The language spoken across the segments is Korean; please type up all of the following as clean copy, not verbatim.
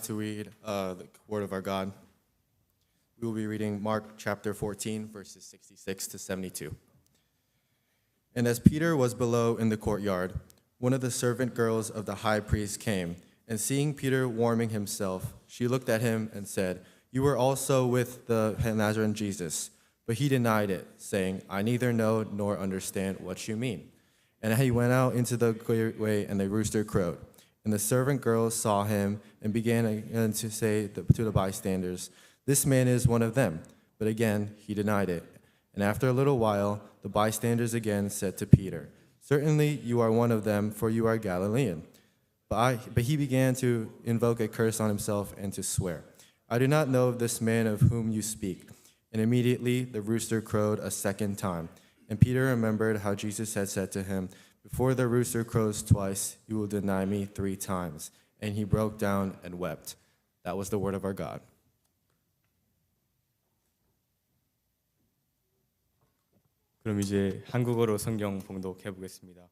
to read the word of our God. We will be reading Mark chapter 14, verses 66 to 72. And as Peter was below in the courtyard, one of the servant girls of the high priest came, and seeing Peter warming himself, she looked at him and said, "You were also with the Nazarene Jesus." But he denied it, saying, "I neither know nor understand what you mean." And he went out into the gateway, and the rooster crowed. And the servant girls saw him and began again to say to the bystanders, "This man is one of them." But again he denied it. And after a little while, the bystanders again said to Peter, "Certainly you are one of them, for you are Galilean." But he began to invoke a curse on himself and to swear, "I do not know this man of whom you speak." And immediately the rooster crowed a second time. And Peter remembered how Jesus had said to him, "Before the rooster crows twice, you will deny me 3 times." And he broke down and wept. That was the word of our God. 그럼 이제 한국어로 성경 봉독해 보겠습니다.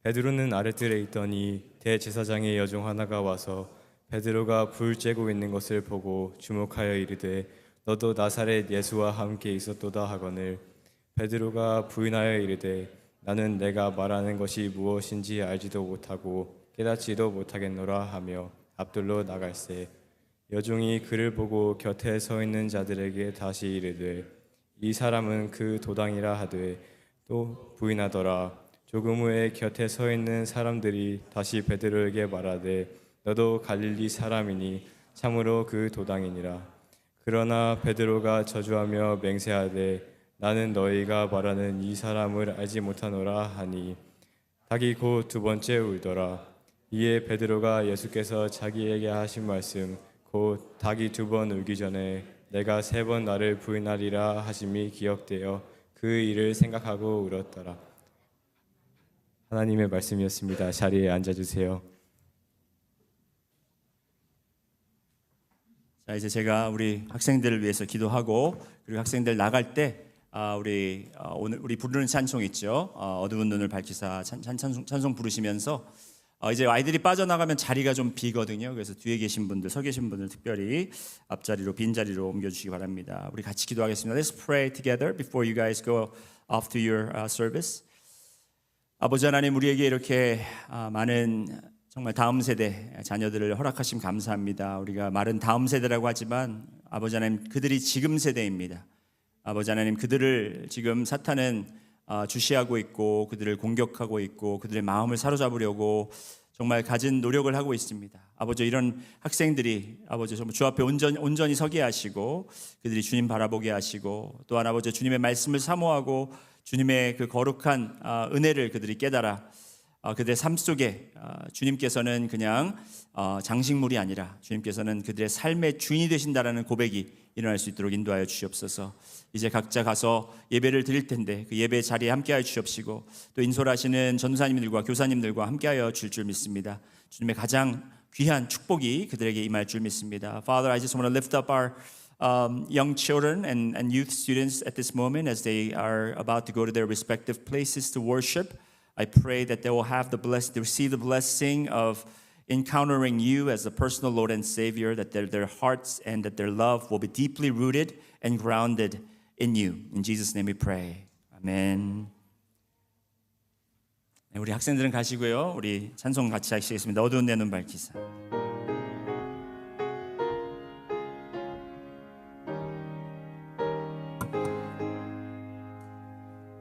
베드로는 아랫뜰에 있더니 대제사장의 여종 하나가 와서 베드로가 불 쬐고 있는 것을 보고 주목하여 이르되 너도 나사렛 예수와 함께 있었도다 하거늘 베드로가 부인하여 이르되 나는 내가 말하는 것이 무엇인지 알지도 못하고 깨닫지도 못하겠노라 하며 앞들로 나갈새 여종이 그를 보고 곁에 서 있는 자들에게 다시 이르되 이 사람은 그 도당이라 하되 또 부인하더라. 조금 후에 곁에 서 있는 사람들이 다시 베드로에게 말하되 너도 갈릴리 사람이니 참으로 그 도당이니라. 그러나 베드로가 저주하며 맹세하되 나는 너희가 말하는 이 사람을 알지 못하노라 하니 닭이 곧 2번째 울더라. 이에 베드로가 예수께서 자기에게 하신 말씀 곧 닭이 2번 울기 전에 내가 3번 나를 부인하리라 하심이 기억되어 그 일을 생각하고 울었더라. 하나님의 말씀이었습니다. 자리에 앉아주세요. 자, 이제 제가 우리 학생들을 위해서 기도하고 그리고 학생들 나갈 때 오늘 우리 부르는 찬송 있죠. 어두운 눈을 밝히사 찬송 부르시면서 이제 아이들이 빠져나가면 자리가 좀 비거든요. 그래서 뒤에 계신 분들, 서 계신 분들 특별히 앞자리로 빈자리로 옮겨주시기 바랍니다. 우리 같이 기도하겠습니다. Let's pray together before you guys go off to your service. 아버지 하나님, 우리에게 이렇게 많은 정말 다음 세대 자녀들을 허락하심 감사합니다. 우리가 말은 다음 세대라고 하지만 아버지 하나님, 그들이 지금 세대입니다. 아버지 하나님, 그들을 지금 사탄은 주시하고 있고 그들을 공격하고 있고 그들의 마음을 사로잡으려고 정말 가진 노력을 하고 있습니다. 아버지, 이런 학생들이 아버지 정말 주 앞에 온전히 서게 하시고 그들이 주님 바라보게 하시고 또한 아버지 주님의 말씀을 사모하고 주님의 그 거룩한 은혜를 그들이 깨달아 그들의 삶 속에 주님께서는 그냥 장식물이 아니라 주님께서는 그들의 삶의 주인이 되신다라는 고백이 일어날 수 있도록 인도하여 주시옵소서. 이제 각자 가서 예배를 드릴 텐데 그 예배 자리에 함께하여 주시옵시고 또 인솔하시는 전도사님들과 교사님들과 함께하여 줄 믿습니다. 주님의 가장 귀한 축복이 그들에게 임할 줄 믿습니다. Father, I just want to lift up our young children and youth students at this moment as they are about to go to their respective places to worship. I pray that they will have they receive the blessing of encountering you as the personal Lord and Savior, that their hearts and that their love will be deeply rooted and grounded in you. In Jesus' name we pray. Amen. 네, 우리 학생들은 가시고요. 우리 찬송 같이 하시겠습니다. 어두운 내 눈 밝히사.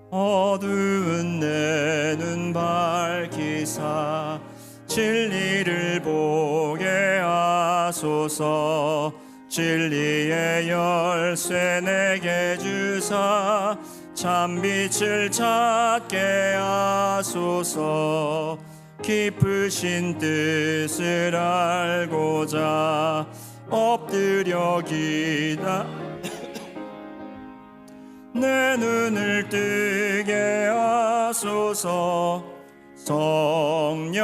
어두운 내 눈 밝히사 진리를 보게 하소서. 진리의 열쇠 내게 주사 참빛을 찾게 하소서. 깊으신 뜻을 알고자 엎드려 내 눈을 뜨게 하소서. 성령이여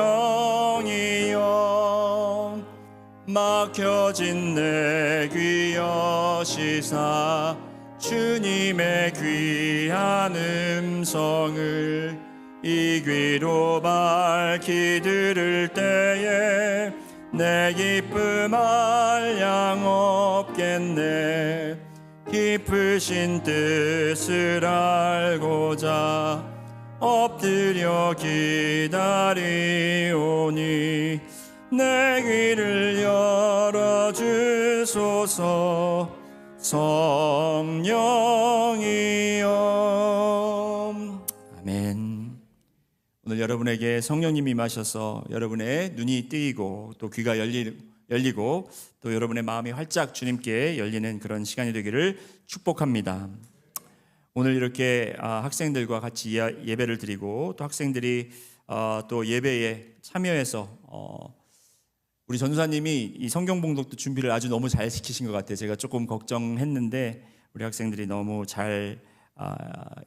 막혀진 내 귀 여시사 주님의 귀한 음성을 이 귀로 밝히 들을 때에 내 기쁨 한량 없겠네. 깊으신 뜻을 알고자 엎드려 기다리오니 내 귀를 열어주소서. 성령이여. 아멘. 오늘 여러분에게 성령님이 임하셔서 여러분의 눈이 뜨이고 또 귀가 열리고 또 여러분의 마음이 활짝 주님께 열리는 그런 시간이 되기를 축복합니다. 오늘 이렇게 학생들과 같이 예배를 드리고 또 학생들이 또 예배에 참여해서 우리 전도사님이 이 성경 봉독도 준비를 아주 너무 잘 시키신 것 같아요. 제가 조금 걱정했는데 우리 학생들이 너무 잘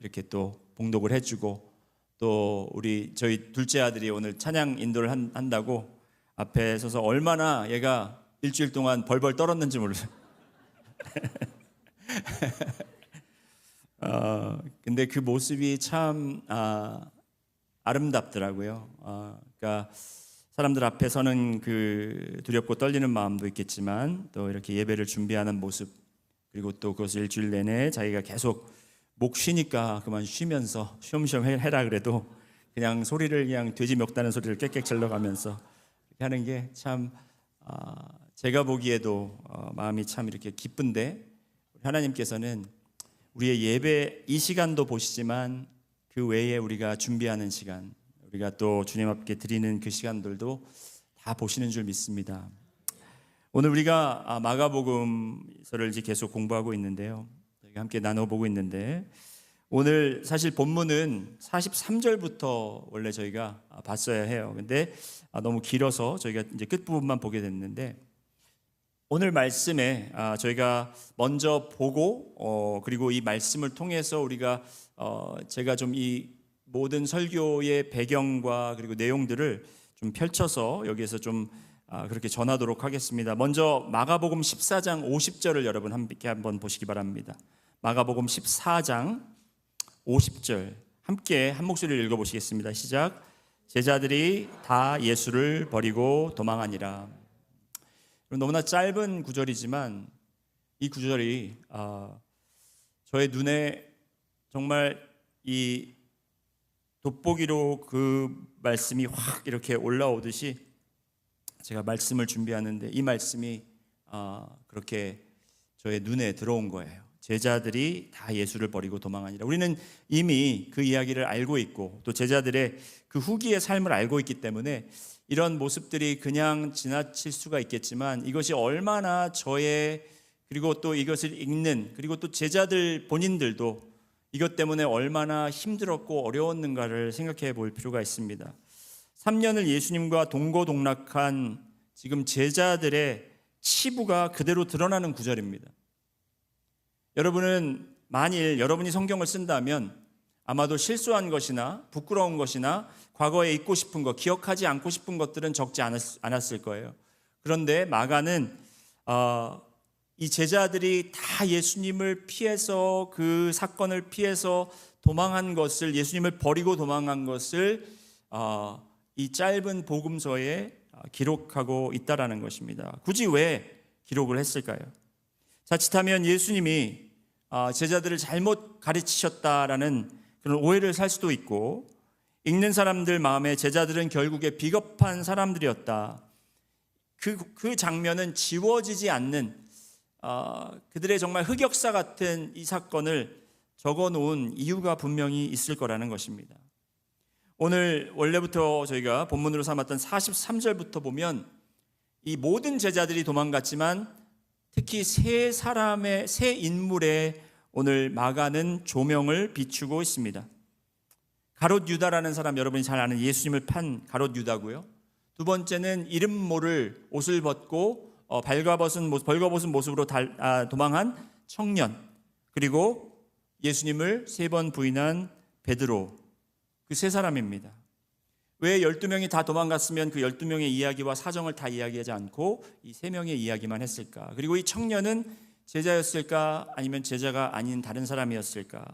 이렇게 또 봉독을 해주고 또 저희 둘째 아들이 오늘 찬양 인도를 한다고 앞에 서서 얼마나 얘가 일주일 동안 벌벌 떨었는지 몰라요. 근데 그 모습이 참 아름답더라고요. 그러니까 사람들 앞에 서는 그 두렵고 떨리는 마음도 있겠지만 또 이렇게 예배를 준비하는 모습, 그리고 또 그것을 일주일 내내 자기가 계속 목 쉬니까 그만 쉬면서 쉬엄쉬엄 해라 그래도 그냥 소리를 그냥 돼지 멱다는 소리를 꽥꽥 질러가면서 이렇게 하는 게 참 제가 보기에도 마음이 참 이렇게 기쁜데, 하나님께서는 우리의 예배 이 시간도 보시지만 그 외에 우리가 준비하는 시간, 우리가 또 주님 앞에 드리는 그 시간들도 다 보시는 줄 믿습니다. 오늘 우리가 마가복음서를 이제 계속 공부하고 있는데요, 저희가 함께 나눠보고 있는데 오늘 사실 본문은 43절부터 원래 저희가 봤어야 해요. 근데 너무 길어서 저희가 이제 끝부분만 보게 됐는데, 오늘 말씀에 저희가 먼저 보고 그리고 이 말씀을 통해서 우리가 제가 좀 이 모든 설교의 배경과 그리고 내용들을 좀 펼쳐서 여기에서 좀 그렇게 전하도록 하겠습니다. 먼저 마가복음 14장 50절을 여러분 함께 한번 보시기 바랍니다. 마가복음 14장 50절 함께 한 목소리를 읽어보시겠습니다. 시작. 제자들이 다 예수를 버리고 도망하니라. 너무나 짧은 구절이지만 이 구절이 저의 눈에 정말 이 돋보기로 그 말씀이 확 이렇게 올라오듯이 제가 말씀을 준비하는데 이 말씀이 그렇게 저의 눈에 들어온 거예요. 제자들이 다 예수를 버리고 도망하니라. 우리는 이미 그 이야기를 알고 있고 또 제자들의 그 후기의 삶을 알고 있기 때문에 이런 모습들이 그냥 지나칠 수가 있겠지만 이것이 얼마나 저의, 그리고 또 이것을 읽는, 그리고 또 제자들 본인들도 이것 때문에 얼마나 힘들었고 어려웠는가를 생각해 볼 필요가 있습니다. 3년을 예수님과 동고동락한 지금 제자들의 치부가 그대로 드러나는 구절입니다. 여러분은 만일 여러분이 성경을 쓴다면 아마도 실수한 것이나 부끄러운 것이나 과거에 잊고 싶은 것, 기억하지 않고 싶은 것들은 적지 않았을 거예요. 그런데 마가는 이 제자들이 다 예수님을 피해서, 그 사건을 피해서 도망한 것을, 예수님을 버리고 도망한 것을 이 짧은 복음서에 기록하고 있다라는 것입니다. 굳이 왜 기록을 했을까요? 자칫하면 예수님이 제자들을 잘못 가르치셨다라는 그런 오해를 살 수도 있고, 읽는 사람들 마음에 제자들은 결국에 비겁한 사람들이었다, 그 장면은 지워지지 않는 그들의 정말 흑역사 같은 이 사건을 적어놓은 이유가 분명히 있을 거라는 것입니다. 오늘 원래부터 저희가 본문으로 삼았던 43절부터 보면 이 모든 제자들이 도망갔지만 특히 세 인물에 오늘 마가는 조명을 비추고 있습니다. 가롯 유다라는 사람, 여러분이 잘 아는 예수님을 판 가롯 유다고요. 두 번째는 이름 모를 옷을 벗고 벌거벗은 모습으로 도망한 청년, 그리고 예수님을 3번 부인한 베드로, 그 세 사람입니다. 왜 12명이 다 도망갔으면 그 12명의 이야기와 사정을 다 이야기하지 않고 이 3명의 이야기만 했을까? 그리고 이 청년은 제자였을까? 아니면 제자가 아닌 다른 사람이었을까?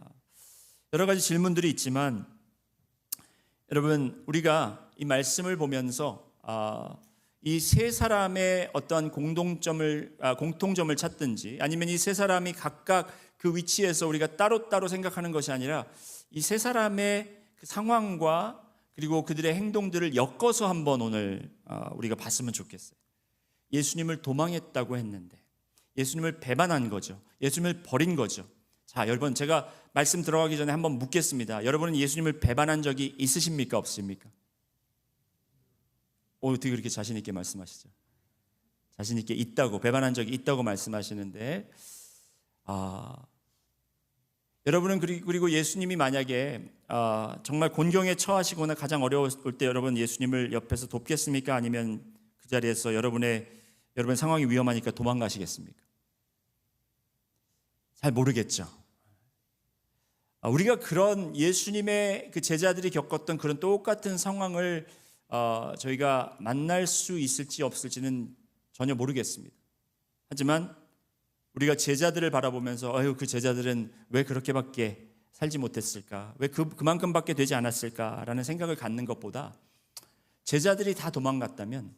여러 가지 질문들이 있지만 여러분, 우리가 이 말씀을 보면서 이 세 사람의 어떤 공통점을 찾든지 아니면 이 세 사람이 각각 그 위치에서 우리가 따로따로 생각하는 것이 아니라 이 세 사람의 그 상황과 그리고 그들의 행동들을 엮어서 한번 오늘 우리가 봤으면 좋겠어요. 예수님을 도망했다고 했는데 예수님을 배반한 거죠. 예수님을 버린 거죠. 자, 여러분, 제가 말씀 들어가기 전에 한번 묻겠습니다. 여러분은 예수님을 배반한 적이 있으십니까? 없습니까? 어떻게 그렇게 자신 있게 말씀하시죠? 자신 있게 있다고, 배반한 적이 있다고 말씀하시는데, 여러분은 그리고 예수님이 만약에 정말 곤경에 처하시거나 가장 어려울 때 여러분 예수님을 옆에서 돕겠습니까? 아니면 그 자리에서 여러분의 상황이 위험하니까 도망가시겠습니까? 잘 모르겠죠. 우리가 그런 예수님의 그 제자들이 겪었던 그런 똑같은 상황을 저희가 만날 수 있을지 없을지는 전혀 모르겠습니다. 하지만 우리가 제자들을 바라보면서 그 제자들은 왜 그렇게밖에 살지 못했을까? 왜 그만큼밖에 되지 않았을까라는 생각을 갖는 것보다 제자들이 다 도망갔다면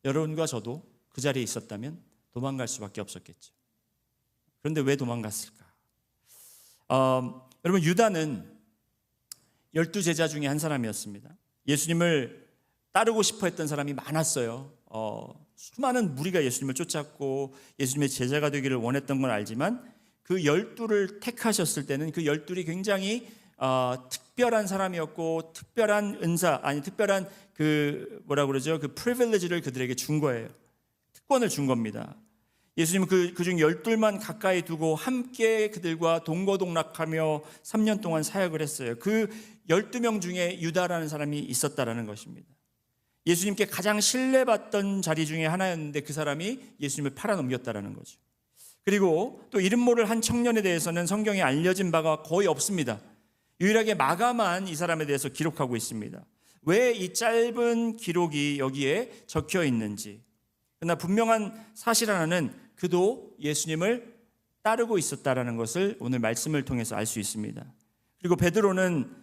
여러분과 저도 그 자리에 있었다면 도망갈 수밖에 없었겠죠. 그런데 왜 도망갔을까? 여러분, 유다는 12제자 중에 한 사람이었습니다. 예수님을 따르고 싶어 했던 사람이 많았어요. 수많은 무리가 예수님을 쫓았고 예수님의 제자가 되기를 원했던 건 알지만 그 12를 택하셨을 때는 그 12이 굉장히 특별한 사람이었고 특별한 은사, 특별한 그 프리빌리지를 그들에게 준 거예요. 특권을 준 겁니다. 예수님은 그중 12만 가까이 두고 함께 그들과 동거동락하며 3년 동안 사역을 했어요. 그 12명 중에 유다라는 사람이 있었다라는 것입니다. 예수님께 가장 신뢰받던 자리 중에 하나였는데 그 사람이 예수님을 팔아넘겼다라는 거죠. 그리고 또 이름 모를 한 청년에 대해서는 성경에 알려진 바가 거의 없습니다. 유일하게 마가만 이 사람에 대해서 기록하고 있습니다. 왜 이 짧은 기록이 여기에 적혀 있는지. 그러나 분명한 사실 하나는 그도 예수님을 따르고 있었다라는 것을 오늘 말씀을 통해서 알 수 있습니다. 그리고 베드로는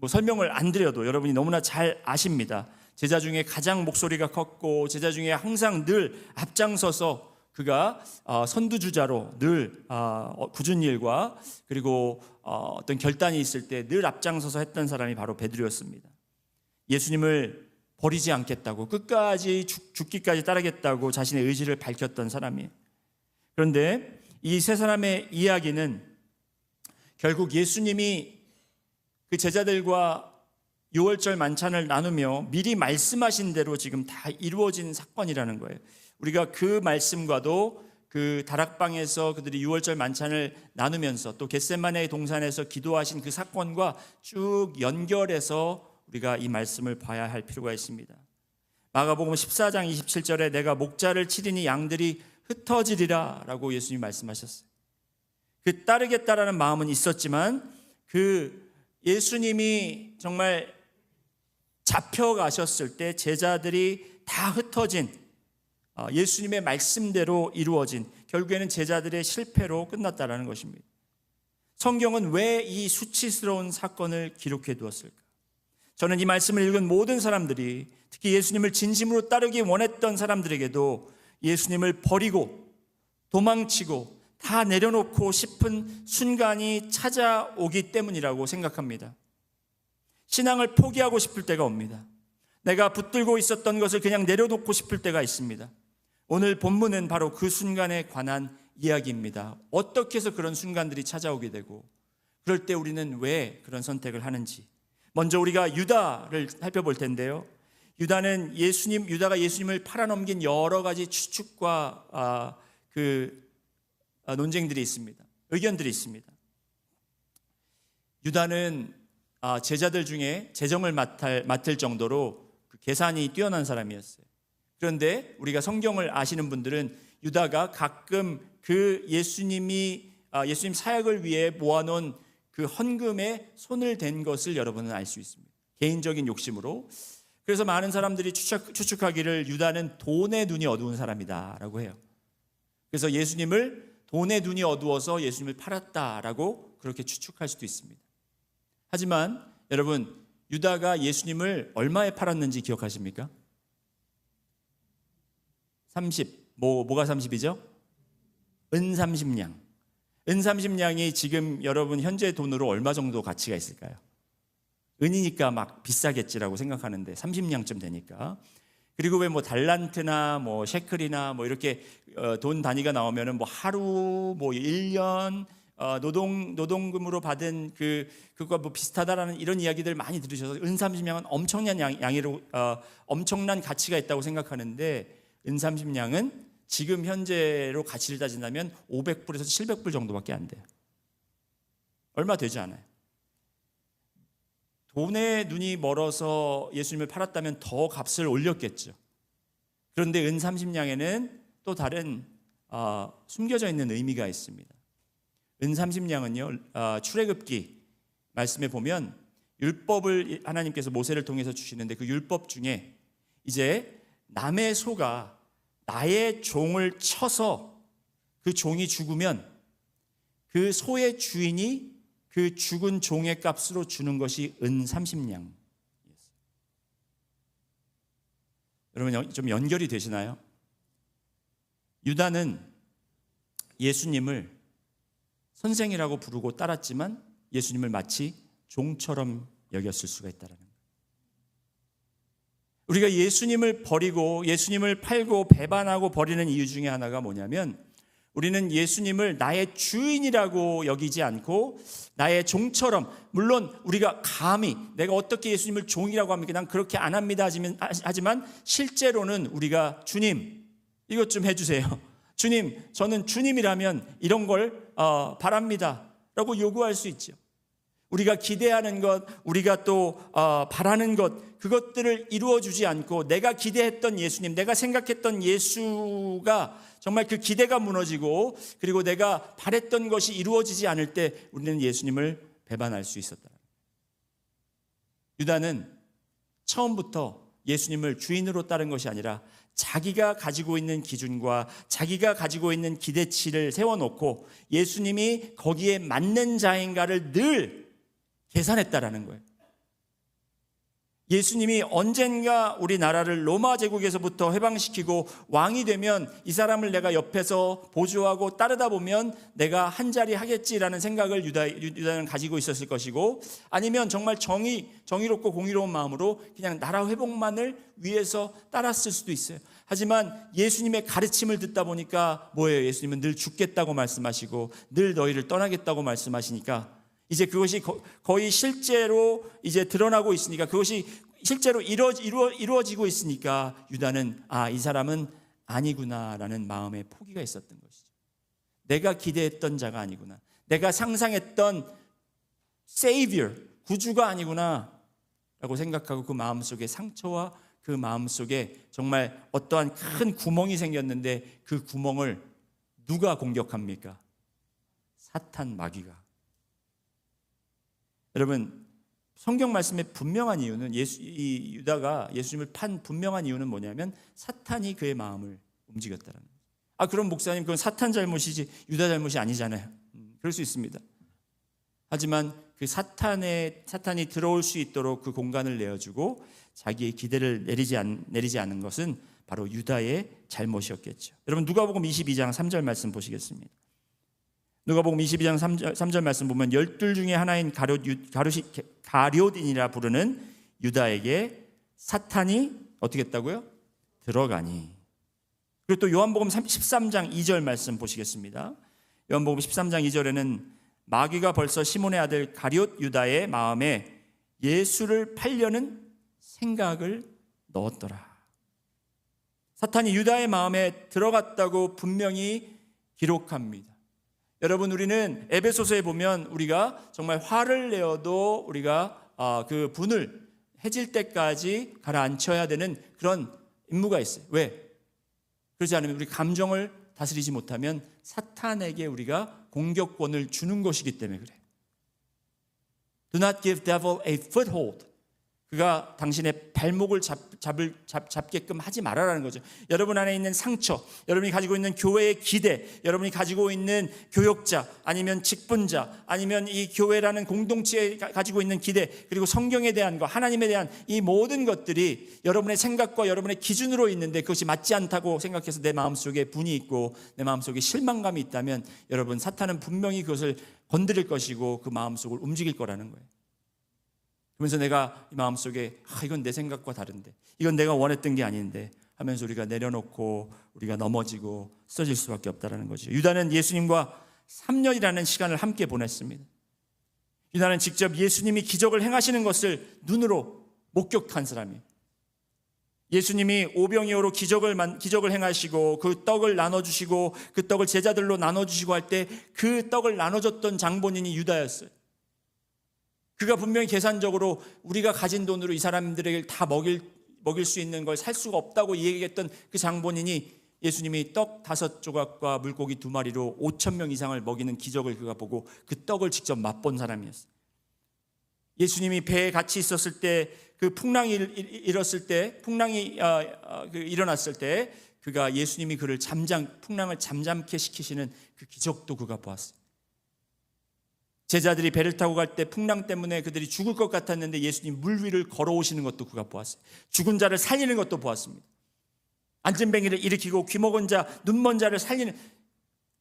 설명을 안 드려도 여러분이 너무나 잘 아십니다. 제자 중에 가장 목소리가 컸고 제자 중에 항상 늘 앞장서서 그가 선두주자로 늘 굳은 일과 그리고 어떤 결단이 있을 때 늘 앞장서서 했던 사람이 바로 베드로였습니다. 예수님을 버리지 않겠다고 끝까지 죽기까지 따르겠다고 자신의 의지를 밝혔던 사람이에요. 그런데 이 세 사람의 이야기는 결국 예수님이 그 제자들과 유월절 만찬을 나누며 미리 말씀하신 대로 지금 다 이루어진 사건이라는 거예요. 우리가 그 말씀과도 그 다락방에서 그들이 유월절 만찬을 나누면서 또 겟세마네 동산에서 기도하신 그 사건과 쭉 연결해서 우리가 이 말씀을 봐야 할 필요가 있습니다. 마가복음 14장 27절에 내가 목자를 치리니 양들이 흩어지리라 라고 예수님이 말씀하셨어요. 그 따르겠다라는 마음은 있었지만 그 예수님이 정말 잡혀가셨을 때 제자들이 다 흩어진 예수님의 말씀대로 이루어진 결국에는 제자들의 실패로 끝났다라는 것입니다. 성경은 왜 이 수치스러운 사건을 기록해 두었을까? 저는 이 말씀을 읽은 모든 사람들이 특히 예수님을 진심으로 따르기 원했던 사람들에게도 예수님을 버리고 도망치고 다 내려놓고 싶은 순간이 찾아오기 때문이라고 생각합니다. 신앙을 포기하고 싶을 때가 옵니다. 내가 붙들고 있었던 것을 그냥 내려놓고 싶을 때가 있습니다. 오늘 본문은 바로 그 순간에 관한 이야기입니다. 어떻게 해서 그런 순간들이 찾아오게 되고 그럴 때 우리는 왜 그런 선택을 하는지. 먼저 우리가 유다를 살펴볼 텐데요. 유다가 예수님을 팔아넘긴 여러 가지 추측과 논쟁들이 있습니다. 의견들이 있습니다. 유다는 제자들 중에 재정을 맡을 정도로 그 계산이 뛰어난 사람이었어요. 그런데 우리가 성경을 아시는 분들은 유다가 가끔 그 예수님 사역을 위해 모아놓은 그 헌금에 손을 댄 것을 여러분은 알 수 있습니다. 개인적인 욕심으로. 그래서 많은 사람들이 추측하기를 유다는 돈의 눈이 어두운 사람이다라고 해요. 그래서 예수님을 돈의 눈이 어두워서 예수님을 팔았다라고 그렇게 추측할 수도 있습니다. 하지만 여러분, 유다가 예수님을 얼마에 팔았는지 기억하십니까? 30. 뭐가 30이죠? 은 30냥. 은 30냥이 지금 여러분 현재 돈으로 얼마 정도 가치가 있을까요? 은이니까 막 비싸겠지라고 생각하는데 30냥쯤 되니까. 그리고 왜 뭐 달란트나 뭐 셰클이나 뭐 이렇게 돈 단위가 나오면은 뭐 하루 뭐 1년 노동금으로 받은 그거 뭐 비슷하다라는 이런 이야기들 많이 들으셔서 은 30냥은 엄청난 양으로 엄청난 가치가 있다고 생각하는데 은 30냥은 지금 현재로 가치를 따진다면 500불에서 700불 정도밖에 안 돼요. 얼마 되지 않아요. 돈에 눈이 멀어서 예수님을 팔았다면 더 값을 올렸겠죠. 그런데 은 30냥에는 또 다른 숨겨져 있는 의미가 있습니다. 은 30냥은요, 출애굽기 말씀에 보면 율법을 하나님께서 모세를 통해서 주시는데 그 율법 중에 이제 남의 소가 나의 종을 쳐서 그 종이 죽으면 그 소의 주인이 그 죽은 종의 값으로 주는 것이 은 30냥. 여러분 좀 연결이 되시나요? 유다는 예수님을 선생이라고 부르고 따랐지만 예수님을 마치 종처럼 여겼을 수가 있다는 거예요. 우리가 예수님을 버리고 예수님을 팔고 배반하고 버리는 이유 중에 하나가 뭐냐면 우리는 예수님을 나의 주인이라고 여기지 않고 나의 종처럼, 물론 우리가 감히 내가 어떻게 예수님을 종이라고 합니까? 난 그렇게 안 합니다 하지만 실제로는 우리가 주님 이것 좀 해주세요. 주님, 저는 주님이라면 이런 걸 바랍니다 라고 요구할 수 있죠. 우리가 기대하는 것, 우리가 또 바라는 것, 그것들을 이루어주지 않고 내가 기대했던 예수님, 내가 생각했던 예수가 정말 그 기대가 무너지고 그리고 내가 바랬던 것이 이루어지지 않을 때 우리는 예수님을 배반할 수 있었다. 유다는 처음부터 예수님을 주인으로 따른 것이 아니라 자기가 가지고 있는 기준과 자기가 가지고 있는 기대치를 세워놓고 예수님이 거기에 맞는 자인가를 늘 계산했다라는 거예요. 예수님이 언젠가 우리나라를 로마 제국에서부터 해방시키고 왕이 되면 이 사람을 내가 옆에서 보조하고 따르다 보면 내가 한 자리 하겠지라는 생각을 유다는 가지고 있었을 것이고, 아니면 정말 정의롭고 공의로운 마음으로 그냥 나라 회복만을 위해서 따랐을 수도 있어요. 하지만 예수님의 가르침을 듣다 보니까 뭐예요? 예수님은 늘 죽겠다고 말씀하시고 늘 너희를 떠나겠다고 말씀하시니까 이제 그것이 거의 실제로 이제 드러나고 있으니까, 그것이 실제로 이루어지고 있으니까 유다는 이 사람은 아니구나라는 마음의 포기가 있었던 것이죠. 내가 기대했던 자가 아니구나, 내가 상상했던 Savior, 구주가 아니구나 라고 생각하고 그 마음속에 상처와 그 마음속에 정말 어떠한 큰 구멍이 생겼는데 그 구멍을 누가 공격합니까? 사탄, 마귀가. 여러분, 성경 말씀의 분명한 이유는 이 유다가 예수님을 판 분명한 이유는 뭐냐면 사탄이 그의 마음을 움직였다는 거예요. 그럼 목사님, 그건 사탄 잘못이지 유다 잘못이 아니잖아요. 그럴 수 있습니다. 하지만 그 사탄이 들어올 수 있도록 그 공간을 내어주고 자기의 기대를 내리지 않는 것은 바로 유다의 잘못이었겠죠. 여러분, 누가복음 22장 3절 말씀 보시겠습니다. 누가복음 22장 3절 말씀 보면 12 중에 하나인 가룟인이라 부르는 유다에게 사탄이 어떻게 했다고요? 들어가니. 그리고 또 요한복음 13장 2절 말씀 보시겠습니다. 요한복음 13장 2절에는 마귀가 벌써 시몬의 아들 가룟 유다의 마음에 예수를 팔려는 생각을 넣었더라. 사탄이 유다의 마음에 들어갔다고 분명히 기록합니다. 여러분, 우리는 에베소서에 보면 우리가 정말 화를 내어도 우리가 그 분을 해질 때까지 가라앉혀야 되는 그런 임무가 있어요. 왜? 그렇지 않으면 우리 감정을 다스리지 못하면 사탄에게 우리가 공격권을 주는 것이기 때문에 그래요. Do not give devil a foothold. 그가 당신의 발목을 잡게끔 하지 말아라는 거죠. 여러분 안에 있는 상처, 여러분이 가지고 있는 교회의 기대, 여러분이 가지고 있는 교역자, 아니면 직분자, 아니면 이 교회라는 공동체에 가지고 있는 기대, 그리고 성경에 대한 것, 하나님에 대한 이 모든 것들이 여러분의 생각과 여러분의 기준으로 있는데 그것이 맞지 않다고 생각해서 내 마음속에 분이 있고 내 마음속에 실망감이 있다면 여러분, 사탄은 분명히 그것을 건드릴 것이고 그 마음속을 움직일 거라는 거예요. 그러면서 내가 이 마음속에 이건 내 생각과 다른데, 이건 내가 원했던 게 아닌데 하면서 우리가 내려놓고 우리가 넘어지고 쓰러질 수밖에 없다는 거죠. 유다는 예수님과 3년이라는 시간을 함께 보냈습니다. 유다는 직접 예수님이 기적을 행하시는 것을 눈으로 목격한 사람이에요. 예수님이 오병이어로 기적을 행하시고 그 떡을 나눠주시고 그 떡을 제자들로 나눠주시고 할 때 그 떡을 나눠줬던 장본인이 유다였어요. 그가 분명히 계산적으로 우리가 가진 돈으로 이 사람들에게 다 먹일 수 있는 걸 살 수가 없다고 얘기했던 그 장본인이 예수님이 떡 5조각과 물고기 2마리로 5,000명 이상을 먹이는 기적을 그가 보고 그 떡을 직접 맛본 사람이었어요. 예수님이 배에 같이 있었을 때 그 풍랑이 일었을 때, 풍랑이 일어났을 때 그가 예수님이 그를 풍랑을 잠잠케 시키시는 그 기적도 그가 보았어요. 제자들이 배를 타고 갈 때 풍랑 때문에 그들이 죽을 것 같았는데 예수님 물 위를 걸어오시는 것도 그가 보았어요. 죽은 자를 살리는 것도 보았습니다. 안진뱅이를 일으키고 귀먹은 자, 눈먼 자를 살리는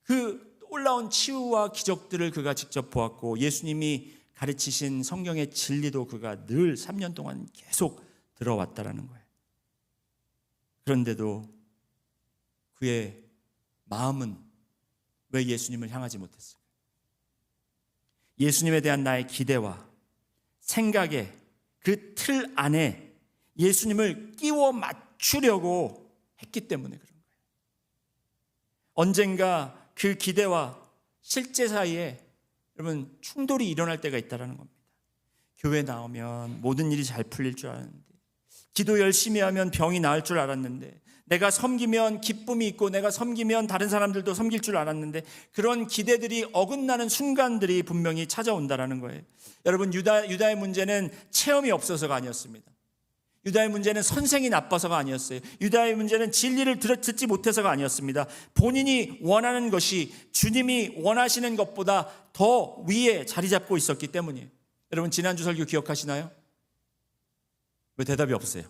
그 놀라운 치유와 기적들을 그가 직접 보았고, 예수님이 가르치신 성경의 진리도 그가 늘 3년 동안 계속 들어왔다라는 거예요. 그런데도 그의 마음은 왜 예수님을 향하지 못했을까요? 예수님에 대한 나의 기대와 생각의 그 틀 안에 예수님을 끼워 맞추려고 했기 때문에 그런 거예요. 언젠가 그 기대와 실제 사이에 여러분 충돌이 일어날 때가 있다는 겁니다. 교회 나오면 모든 일이 잘 풀릴 줄 알았는데, 기도 열심히 하면 병이 나을 줄 알았는데, 내가 섬기면 기쁨이 있고 내가 섬기면 다른 사람들도 섬길 줄 알았는데, 그런 기대들이 어긋나는 순간들이 분명히 찾아온다는 거예요. 여러분, 유다의 문제는 체험이 없어서가 아니었습니다. 유다의 문제는 선생이 나빠서가 아니었어요. 유다의 문제는 진리를 듣지 못해서가 아니었습니다. 본인이 원하는 것이 주님이 원하시는 것보다 더 위에 자리 잡고 있었기 때문이에요. 여러분, 지난주 설교 기억하시나요? 왜 대답이 없어요?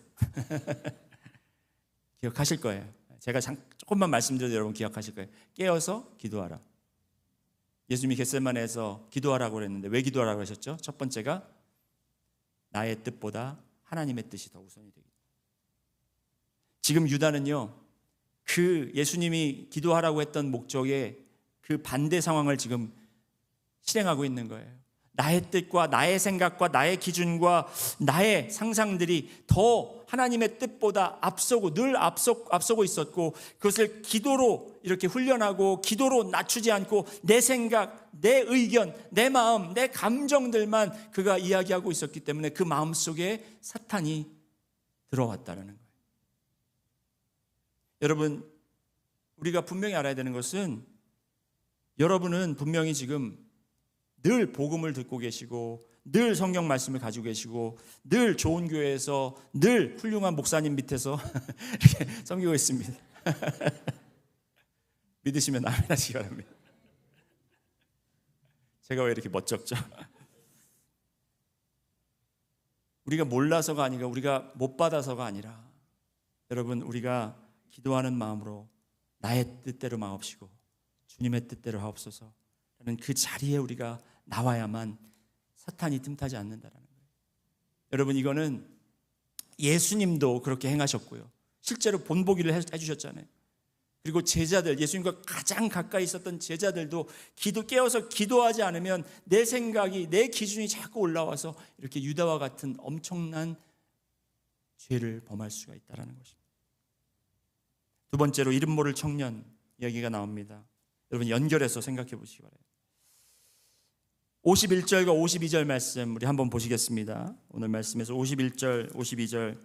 기억하실 거예요. 제가 조금만 말씀드려도 여러분 기억하실 거예요. 깨어서 기도하라. 예수님이 겟세마네에서 기도하라고 그랬는데 왜 기도하라고 하셨죠? 첫 번째가 나의 뜻보다 하나님의 뜻이 더 우선이 되기. 지금 유다는요, 그 예수님이 기도하라고 했던 목적의 그 반대 상황을 지금 실행하고 있는 거예요. 나의 뜻과 나의 생각과 나의 기준과 나의 상상들이 더 하나님의 뜻보다 늘 앞서고 있었고, 그것을 기도로 이렇게 훈련하고 기도로 낮추지 않고 내 생각, 내 의견, 내 마음, 내 감정들만 그가 이야기하고 있었기 때문에 그 마음속에 사탄이 들어왔다는 거예요. 여러분, 우리가 분명히 알아야 되는 것은, 여러분은 분명히 지금 늘 복음을 듣고 계시고 늘 성경 말씀을 가지고 계시고 늘 좋은 교회에서 늘 훌륭한 목사님 밑에서 이렇게 섬기고 있습니다. 믿으시면 아멘 하시기 바랍니다. 제가 왜 이렇게 멋쩍죠? 우리가 몰라서가 아니라, 우리가 못 받아서가 아니라, 여러분, 우리가 기도하는 마음으로 나의 뜻대로 마옵시고 주님의 뜻대로 하옵소서 라는 그 자리에 우리가 나와야만 사탄이 틈타지 않는다는 거예요. 여러분, 이거는 예수님도 그렇게 행하셨고요, 실제로 본보기를 해주셨잖아요. 그리고 제자들, 예수님과 가장 가까이 있었던 제자들도 깨어서 기도하지 않으면 내 생각이, 내 기준이 자꾸 올라와서 이렇게 유다와 같은 엄청난 죄를 범할 수가 있다는 것입니다. 두 번째로 이름 모를 청년 이야기가 나옵니다. 여러분, 연결해서 생각해 보시기 바랍니다. 51절과 52절 말씀 우리 한번 보시겠습니다. 오늘 말씀에서 51절, 52절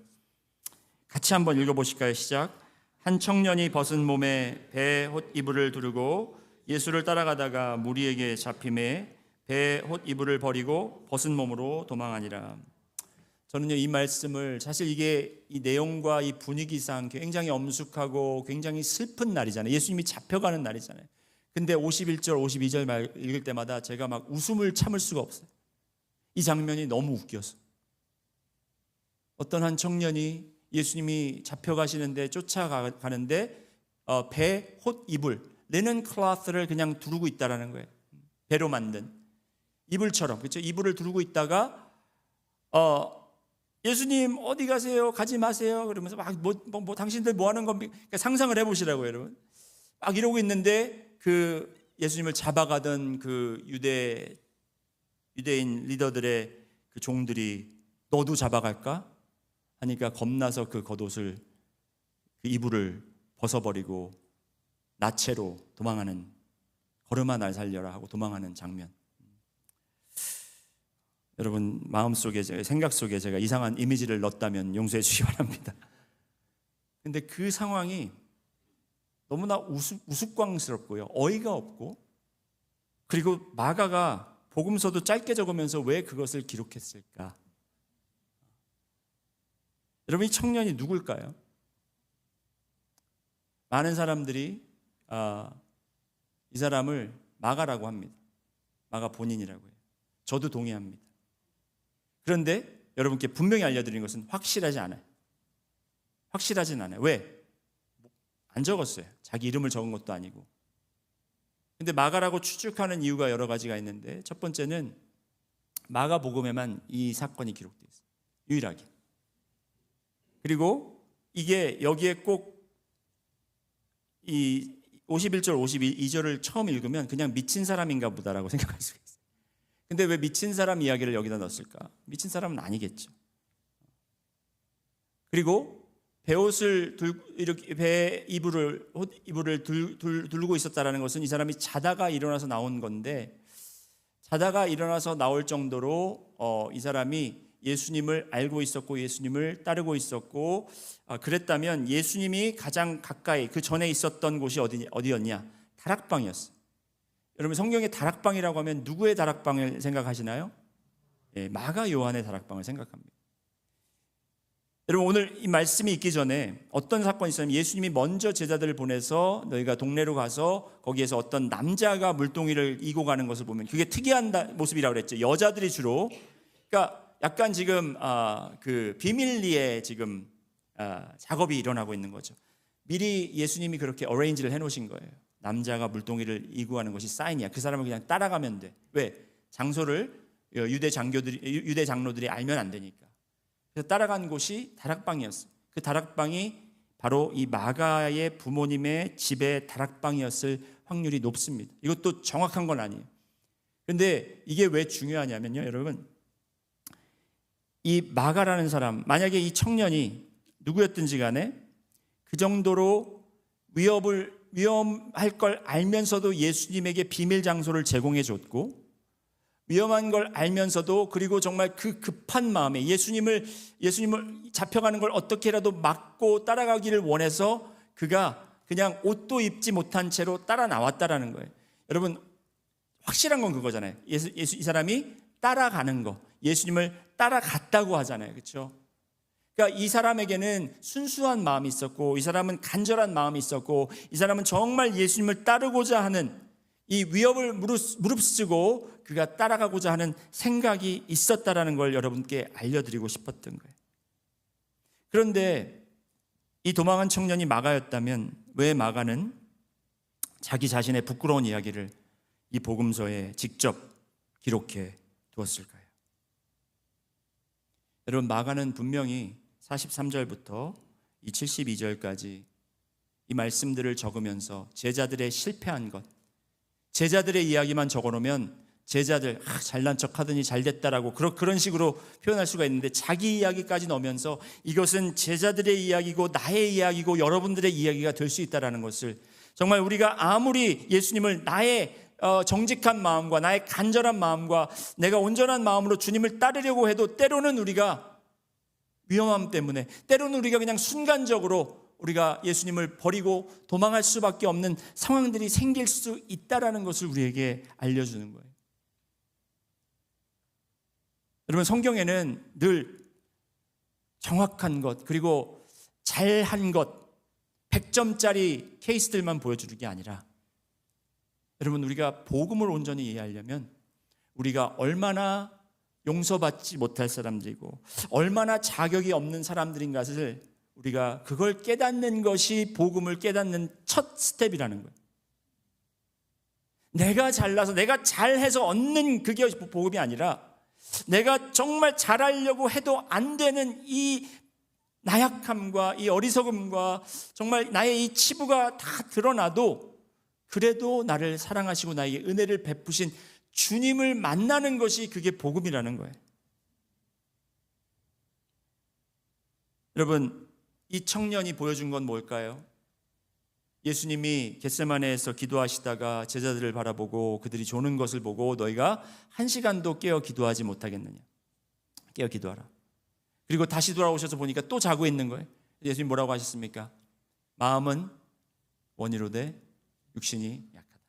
같이 한번 읽어보실까요? 시작. 한 청년이 벗은 몸에 배 홑 이불을 두르고 예수를 따라가다가 무리에게 잡힘에 배 홑 이불을 버리고 벗은 몸으로 도망하니라. 저는요, 이 말씀을 사실 이게 이 내용과 이 분위기상 굉장히 엄숙하고 굉장히 슬픈 날이잖아요. 예수님이 잡혀가는 날이잖아요. 근데 51절, 52절 말 읽을 때마다 제가 막 웃음을 참을 수가 없어요. 이 장면이 너무 웃겨서. 어떤 한 청년이 예수님이 잡혀가시는데 쫓아가는데 배 홑 이불, 레넌 클로스를 그냥 두르고 있다라는 거예요. 배로 만든 이불처럼, 그렇죠? 이불을 두르고 있다가 예수님 어디 가세요? 가지 마세요. 그러면서 막 당신들 뭐 하는 겁니까? 그러니까 상상을 해보시라고요, 여러분. 막 이러고 있는데 그 예수님을 잡아가던 그 유대인 리더들의 그 종들이 너도 잡아갈까? 하니까 겁나서 그 겉옷을 그 이불을 벗어버리고 나체로 도망하는, 걸음아 날 살려라 하고 도망하는 장면. 여러분 마음속에, 생각 속에 제가 이상한 이미지를 넣었다면 용서해 주시기 바랍니다. 근데 그 상황이 너무나 우스꽝스럽고요, 어이가 없고, 그리고 마가가 복음서도 짧게 적으면서 왜 그것을 기록했을까? 여러분, 이 청년이 누굴까요? 많은 사람들이 이 사람을 마가라고 합니다. 마가 본인이라고 해요. 저도 동의합니다. 그런데 여러분께 분명히 알려드리는 것은 확실하지 않아요. 확실하진 않아요. 왜? 안 적었어요. 자기 이름을 적은 것도 아니고. 근데 마가라고 추측하는 이유가 여러 가지가 있는데, 첫 번째는 마가복음에만 이 사건이 기록되어 있어요. 유일하게. 그리고 이게 여기에 꼭 이 51절, 52절을 처음 읽으면 그냥 미친 사람인가 보다라고 생각할 수가 있어요. 근데 왜 미친 사람 이야기를 여기다 넣었을까? 미친 사람은 아니겠죠. 그리고 베옷을 이렇게 배 이불을 두르고 있었다라는 것은 이 사람이 자다가 일어나서 나온 건데, 자다가 일어나서 나올 정도로 이 사람이 예수님을 알고 있었고 예수님을 따르고 있었고, 그랬다면 예수님이 가장 가까이, 그 전에 있었던 곳이 어디였냐? 다락방이었어요. 여러분, 성경에 다락방이라고 하면 누구의 다락방을 생각하시나요? 마가 요한의 다락방을 생각합니다. 여러분, 오늘 이 말씀이 있기 전에 어떤 사건이 있었냐면, 예수님이 먼저 제자들을 보내서 너희가 동네로 가서 거기에서 어떤 남자가 물동이를 이고 가는 것을 보면, 그게 특이한 모습이라고 그랬죠. 여자들이 주로. 그러니까 약간 지금 그 비밀리에 지금 작업이 일어나고 있는 거죠. 미리 예수님이 그렇게 어레인지를 해놓으신 거예요. 남자가 물동이를 이고 가는 것이 사인이야. 그 사람을 그냥 따라가면 돼. 왜? 장소를 유대 장로들이 알면 안 되니까. 그래서 따라간 곳이 다락방이었어요. 그 다락방이 바로 이 마가의 부모님의 집의 다락방이었을 확률이 높습니다. 이것도 정확한 건 아니에요. 그런데 이게 왜 중요하냐면요, 여러분, 이 마가라는 사람, 만약에 이 청년이 누구였든지 간에 그 정도로 위험할 걸 알면서도 예수님에게 비밀 장소를 제공해 줬고, 위험한 걸 알면서도, 그리고 정말 그 급한 마음에 예수님을 잡혀가는 걸 어떻게라도 막고 따라가기를 원해서 그가 그냥 옷도 입지 못한 채로 따라 나왔다라는 거예요. 여러분, 확실한 건 그거잖아요. 이 사람이 따라가는 거, 예수님을 따라갔다고 하잖아요. 그렇죠? 그러니까 이 사람에게는 순수한 마음이 있었고, 이 사람은 간절한 마음이 있었고, 이 사람은 정말 예수님을 따르고자 하는, 이 위협을 무릅쓰고 그가 따라가고자 하는 생각이 있었다라는 걸 여러분께 알려드리고 싶었던 거예요. 그런데 이 도망한 청년이 마가였다면 왜 마가는 자기 자신의 부끄러운 이야기를 이 복음서에 직접 기록해 두었을까요? 여러분, 마가는 분명히 43절부터 이 72절까지 이 말씀들을 적으면서 제자들의 실패한 것, 제자들의 이야기만 적어놓으면 제자들 잘난 척하더니 잘됐다라고 그런 식으로 표현할 수가 있는데, 자기 이야기까지 넣으면서 이것은 제자들의 이야기고 나의 이야기고 여러분들의 이야기가 될 수 있다는 것을, 정말 우리가 아무리 예수님을 나의 정직한 마음과 나의 간절한 마음과 내가 온전한 마음으로 주님을 따르려고 해도 때로는 우리가 위험함 때문에, 때로는 우리가 그냥 순간적으로 우리가 예수님을 버리고 도망할 수밖에 없는 상황들이 생길 수 있다라는 것을 우리에게 알려주는 거예요. 여러분, 성경에는 늘 정확한 것, 그리고 잘한 것, 100점짜리 케이스들만 보여주는 게 아니라, 여러분, 우리가 복음을 온전히 이해하려면 우리가 얼마나 용서받지 못할 사람들이고 얼마나 자격이 없는 사람들인 것을 우리가 그걸 깨닫는 것이 복음을 깨닫는 첫 스텝이라는 거예요. 내가 잘나서 내가 잘해서 얻는 그게 복음이 아니라, 내가 정말 잘하려고 해도 안 되는 이 나약함과 이 어리석음과 정말 나의 이 치부가 다 드러나도 그래도 나를 사랑하시고 나에게 은혜를 베푸신 주님을 만나는 것이 그게 복음이라는 거예요. 여러분, 이 청년이 보여준 건 뭘까요? 예수님이 겟세마네에서 기도하시다가 제자들을 바라보고 그들이 조는 것을 보고 너희가 1시간도 깨어 기도하지 못하겠느냐. 깨어 기도하라. 그리고 다시 돌아오셔서 보니까 또 자고 있는 거예요. 예수님 뭐라고 하셨습니까? 마음은 원이로되 육신이 약하다.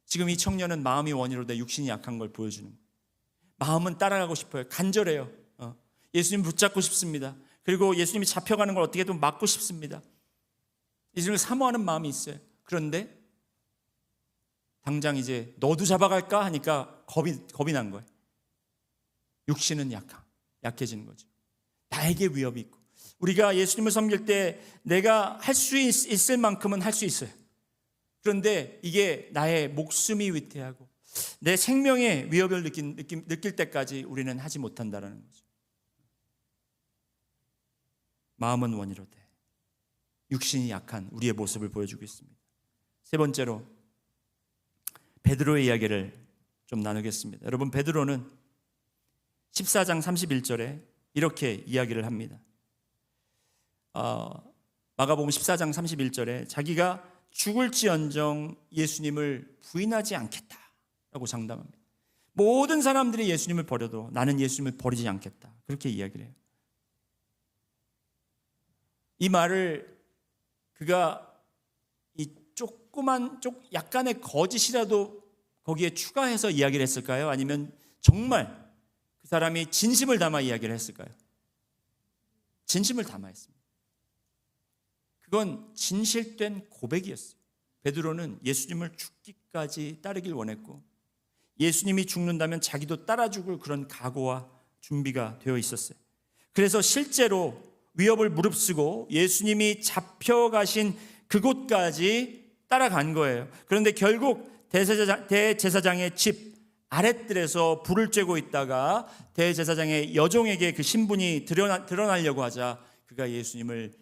지금 이 청년은 마음이 원이로되 육신이 약한 걸 보여주는 거예요. 마음은 따라가고 싶어요. 간절해요. 예수님 붙잡고 싶습니다. 그리고 예수님이 잡혀가는 걸 어떻게든 막고 싶습니다. 예수님을 사모하는 마음이 있어요. 그런데 당장 이제 너도 잡아갈까 하니까 겁이 난 거예요. 육신은 약해지는 거죠. 나에게 위협이 있고, 우리가 예수님을 섬길 때 내가 할 수 있을 만큼은 할 수 있어요. 그런데 이게 나의 목숨이 위태하고 내 생명의 위협을 느낄 때까지 우리는 하지 못한다는 거죠. 마음은 원이로되 육신이 약한 우리의 모습을 보여주고 있습니다. 세 번째로 베드로의 이야기를 좀 나누겠습니다. 여러분, 베드로는 14장 31절에 이렇게 이야기를 합니다. 마가복음 14장 31절에 자기가 죽을지언정 예수님을 부인하지 않겠다라고 장담합니다. 모든 사람들이 예수님을 버려도 나는 예수님을 버리지 않겠다, 그렇게 이야기를 해요. 이 말을 그가 이 약간의 거짓이라도 거기에 추가해서 이야기를 했을까요? 아니면 정말 그 사람이 진심을 담아 이야기를 했을까요? 진심을 담아 했습니다. 그건 진실된 고백이었어요. 베드로는 예수님을 죽기까지 따르길 원했고, 예수님이 죽는다면 자기도 따라 죽을 그런 각오와 준비가 되어 있었어요. 그래서 실제로 위협을 무릅쓰고 예수님이 잡혀가신 그곳까지 따라간 거예요. 그런데 결국 대제사장의 집 아랫뜰에서 불을 쬐고 있다가 대제사장의 여종에게 그 신분이 드러나려고 하자 그가 예수님을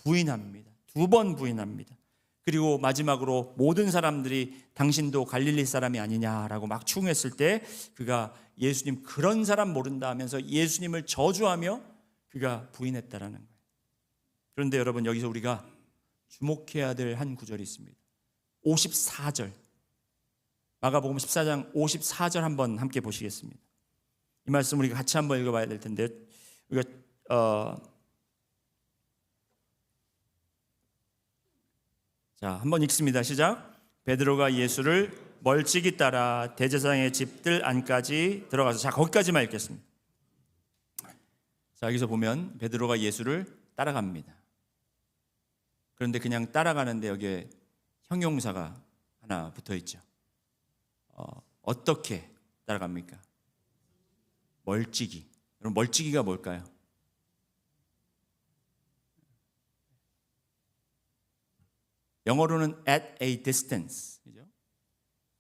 부인합니다. 2번 부인합니다. 그리고 마지막으로 모든 사람들이 당신도 갈릴리 사람이 아니냐라고 막 추궁했을 때 그가 예수님 그런 사람 모른다 하면서 예수님을 저주하며 그가 부인했다라는 거예요. 그런데 여러분, 여기서 우리가 주목해야 될 한 구절이 있습니다. 54절, 마가복음 14장 54절 한번 함께 보시겠습니다. 이 말씀 우리가 같이 한번 읽어봐야 될 텐데, 우리가 자, 한번 읽습니다. 시작. 베드로가 예수를 멀찍이 따라 대제사장의 집들 안까지 들어가서, 자, 거기까지만 읽겠습니다. 자, 여기서 보면 베드로가 예수를 따라갑니다. 그런데 그냥 따라가는데 여기에 형용사가 하나 붙어 있죠. 어떻게 따라갑니까? 멀찍이. 여러분, 멀찍이가 뭘까요? 영어로는 at a distance. 그죠?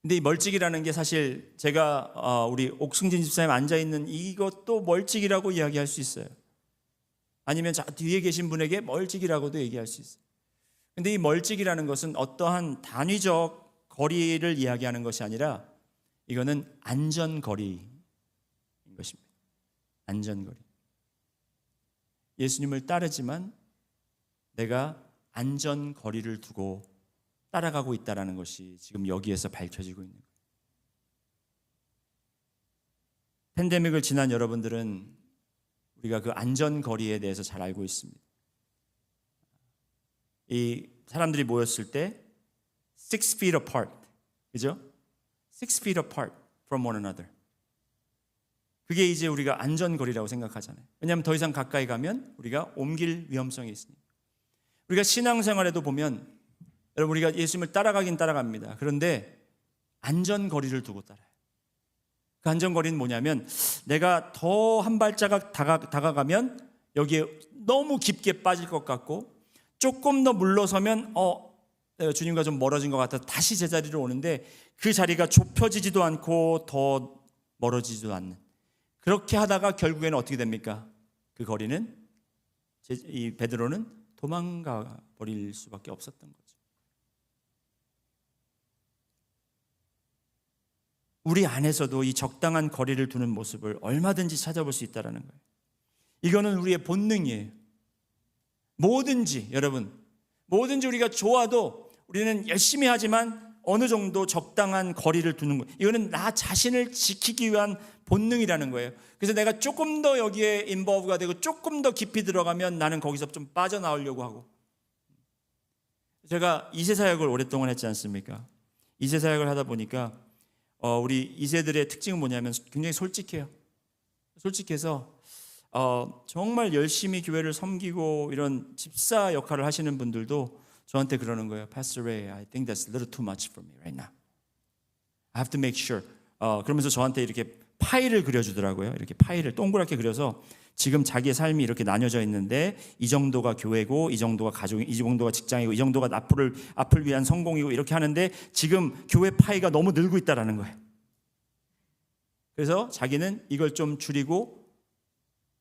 근데 이 멀찍이라는 게 사실 제가 우리 옥승진 집사님 앉아있는 이것도 멀찍이라고 이야기할 수 있어요. 아니면 저 뒤에 계신 분에게 멀찍이라고도 얘기할 수 있어요. 근데 이 멀찍이라는 것은 어떠한 단위적 거리를 이야기하는 것이 아니라 이거는 안전거리인 것입니다. 안전거리. 예수님을 따르지만 내가 안전거리를 두고 따라가고 있다는 것이 지금 여기에서 밝혀지고 있는 거예요. 팬데믹을 지난 여러분들은 우리가 그 안전거리에 대해서 잘 알고 있습니다. 이 사람들이 모였을 때 6 feet apart, 그죠? 6 feet apart from one another. 그게 이제 우리가 안전거리라고 생각하잖아요. 왜냐하면 더 이상 가까이 가면 우리가 옮길 위험성이 있으니까. 우리가 신앙생활에도 보면 여러분 우리가 예수님을 따라가긴 따라갑니다. 그런데 안전거리를 두고 따라요. 그 안전거리는 뭐냐면 내가 더 한 발자국 다가가면 여기에 너무 깊게 빠질 것 같고 조금 더 물러서면 내가 주님과 좀 멀어진 것 같아서 다시 제자리로 오는데 그 자리가 좁혀지지도 않고 더 멀어지지도 않는, 그렇게 하다가 결국에는 어떻게 됩니까? 그 거리는 이 베드로는 도망가 버릴 수밖에 없었던 거죠. 우리 안에서도 이 적당한 거리를 두는 모습을 얼마든지 찾아볼 수 있다는 거예요. 이거는 우리의 본능이에요. 여러분 뭐든지 우리가 좋아도 우리는 열심히 하지만 어느 정도 적당한 거리를 두는 거예요. 이거는 나 자신을 지키기 위한 본능이라는 거예요. 그래서 내가 조금 더 여기에 인버브가 되고 조금 더 깊이 들어가면 나는 거기서 좀 빠져나오려고 하고. 제가 2세 사역을 오랫동안 했지 않습니까? 2세 사역을 하다 보니까 우리 2세들의 특징은 뭐냐면 굉장히 솔직해요. 솔직해서 정말 열심히 교회를 섬기고 이런 집사 역할을 하시는 분들도 저한테 그러는 거예요. Pastor Ray, I think that's a little too much for me right now. I have to make sure. 그러면서 저한테 이렇게 파일을 그려주더라고요. 이렇게 파일을 동그랗게 그려서 지금 자기의 삶이 이렇게 나뉘어져 있는데 이 정도가 교회고 이 정도가 가족이고 이 정도가 직장이고 이 정도가 앞을 위한 성공이고 이렇게 하는데 지금 교회 파이가 너무 늘고 있다라는 거예요. 그래서 자기는 이걸 좀 줄이고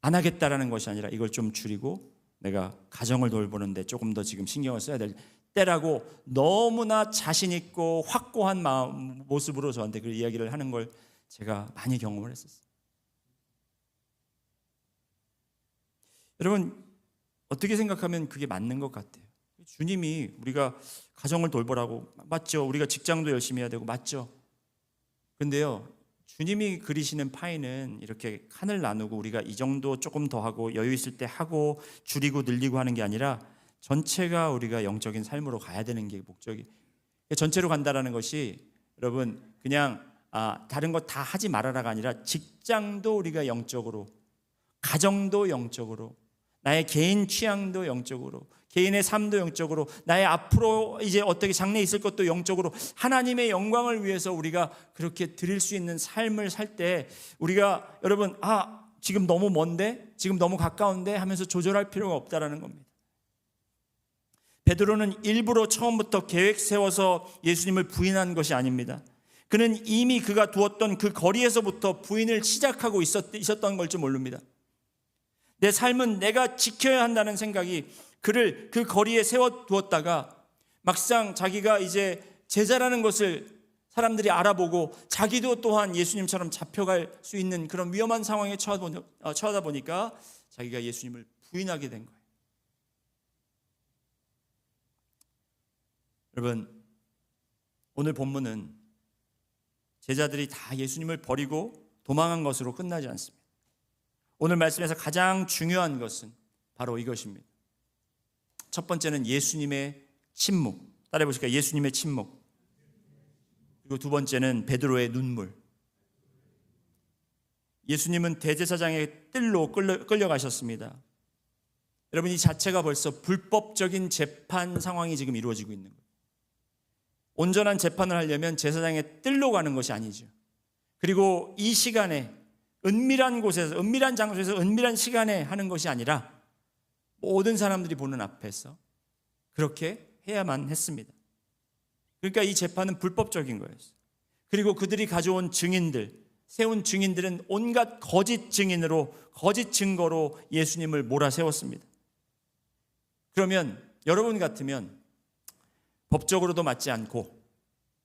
안 하겠다라는 것이 아니라 이걸 좀 줄이고 내가 가정을 돌보는데 조금 더 지금 신경을 써야 될 때라고 너무나 자신 있고 확고한 모습으로 저한테 그 이야기를 하는 걸 제가 많이 경험을 했었어요. 여러분 어떻게 생각하면 그게 맞는 것 같아요. 주님이 우리가 가정을 돌보라고 맞죠. 우리가 직장도 열심히 해야 되고 맞죠. 근데요 주님이 그리시는 파이는 이렇게 칸을 나누고 우리가 이 정도 조금 더 하고 여유 있을 때 하고 줄이고 늘리고 하는 게 아니라 전체가 우리가 영적인 삶으로 가야 되는 게 목적이. 전체로 간다라는 것이 여러분 그냥 다른 거 다 하지 말아라가 아니라 직장도 우리가 영적으로, 가정도 영적으로, 나의 개인 취향도 영적으로, 개인의 삶도 영적으로, 나의 앞으로 이제 어떻게 장래 있을 것도 영적으로 하나님의 영광을 위해서 우리가 그렇게 드릴 수 있는 삶을 살 때 우리가 여러분 지금 너무 먼데 지금 너무 가까운데 하면서 조절할 필요가 없다라는 겁니다. 베드로는 일부러 처음부터 계획 세워서 예수님을 부인한 것이 아닙니다. 그는 이미 그가 두었던 그 거리에서부터 부인을 시작하고 있었던 걸지 모릅니다. 내 삶은 내가 지켜야 한다는 생각이 그를 그 거리에 세워두었다가 막상 자기가 이제 제자라는 것을 사람들이 알아보고 자기도 또한 예수님처럼 잡혀갈 수 있는 그런 위험한 상황에 처하다 보니까 자기가 예수님을 부인하게 된 거예요. 여러분 오늘 본문은 제자들이 다 예수님을 버리고 도망한 것으로 끝나지 않습니다. 오늘 말씀에서 가장 중요한 것은 바로 이것입니다. 첫 번째는 예수님의 침묵. 따라해 보실까요? 예수님의 침묵. 그리고 두 번째는 베드로의 눈물. 예수님은 대제사장의 뜰로 끌려가셨습니다. 여러분 이 자체가 벌써 불법적인 재판 상황이 지금 이루어지고 있는 거예요. 온전한 재판을 하려면 제사장의 뜰로 가는 것이 아니죠. 그리고 이 시간에 은밀한 곳에서, 은밀한 장소에서, 은밀한 시간에 하는 것이 아니라 모든 사람들이 보는 앞에서 그렇게 해야만 했습니다. 그러니까 이 재판은 불법적인 거였어요. 그리고 그들이 가져온 증인들, 세운 증인들은 온갖 거짓 증인으로, 거짓 증거로 예수님을 몰아세웠습니다. 그러면 여러분 같으면 법적으로도 맞지 않고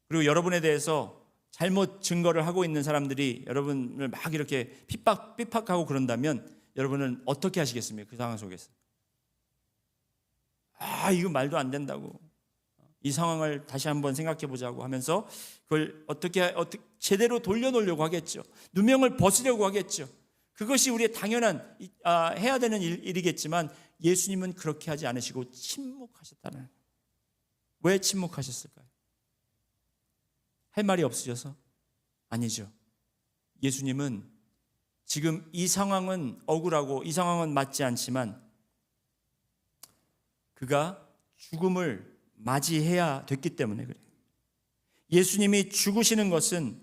그리고 여러분에 대해서 잘못 증거를 하고 있는 사람들이 여러분을 막 이렇게 핍박하고 그런다면 여러분은 어떻게 하시겠습니까? 그 상황 속에서. 이거 말도 안 된다고. 이 상황을 다시 한번 생각해 보자고 하면서 그걸 어떻게 제대로 돌려놓으려고 하겠죠. 누명을 벗으려고 하겠죠. 그것이 우리의 당연한 해야 되는 일이겠지만 예수님은 그렇게 하지 않으시고 침묵하셨다는 거예요. 왜 침묵하셨을까요? 할 말이 없으셔서? 아니죠. 예수님은 지금 이 상황은 억울하고 이 상황은 맞지 않지만 그가 죽음을 맞이해야 됐기 때문에 그래요. 예수님이 죽으시는 것은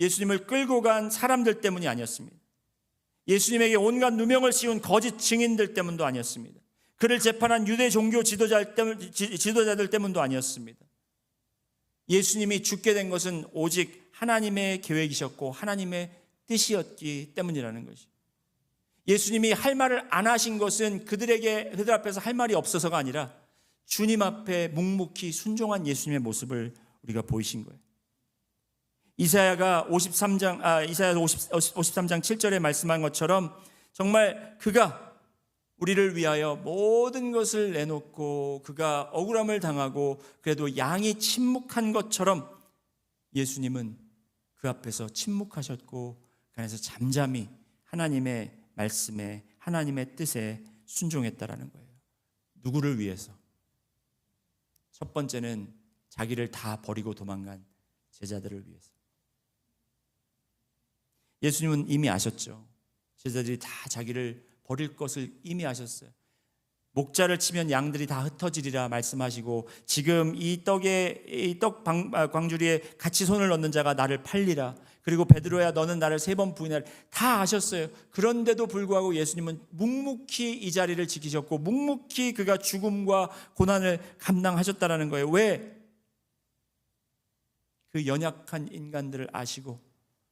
예수님을 끌고 간 사람들 때문이 아니었습니다. 예수님에게 온갖 누명을 씌운 거짓 증인들 때문도 아니었습니다. 그를 재판한 유대 종교 지도자들 때문도 아니었습니다. 예수님이 죽게 된 것은 오직 하나님의 계획이셨고 하나님의 뜻이었기 때문이라는 것이. 예수님이 할 말을 안 하신 것은 그들 앞에서 할 말이 없어서가 아니라 주님 앞에 묵묵히 순종한 예수님의 모습을 우리가 보이신 거예요. 이사야 53장 7절에 말씀한 것처럼 정말 그가 우리를 위하여 모든 것을 내놓고 그가 억울함을 당하고 그래도 양이 침묵한 것처럼 예수님은 그 앞에서 침묵하셨고 그 안에서 잠잠히 하나님의 말씀에 하나님의 뜻에 순종했다라는 거예요. 누구를 위해서? 첫 번째는 자기를 다 버리고 도망간 제자들을 위해서. 예수님은 이미 아셨죠. 제자들이 다 자기를 버릴 것을 이미 아셨어요. 목자를 치면 양들이 다 흩어지리라 말씀하시고 지금 이 떡 광주리에 같이 손을 넣는 자가 나를 팔리라. 그리고 베드로야 너는 나를 3번 부인하라. 다 아셨어요. 그런데도 불구하고 예수님은 묵묵히 이 자리를 지키셨고 묵묵히 그가 죽음과 고난을 감당하셨다라는 거예요. 왜? 그 연약한 인간들을 아시고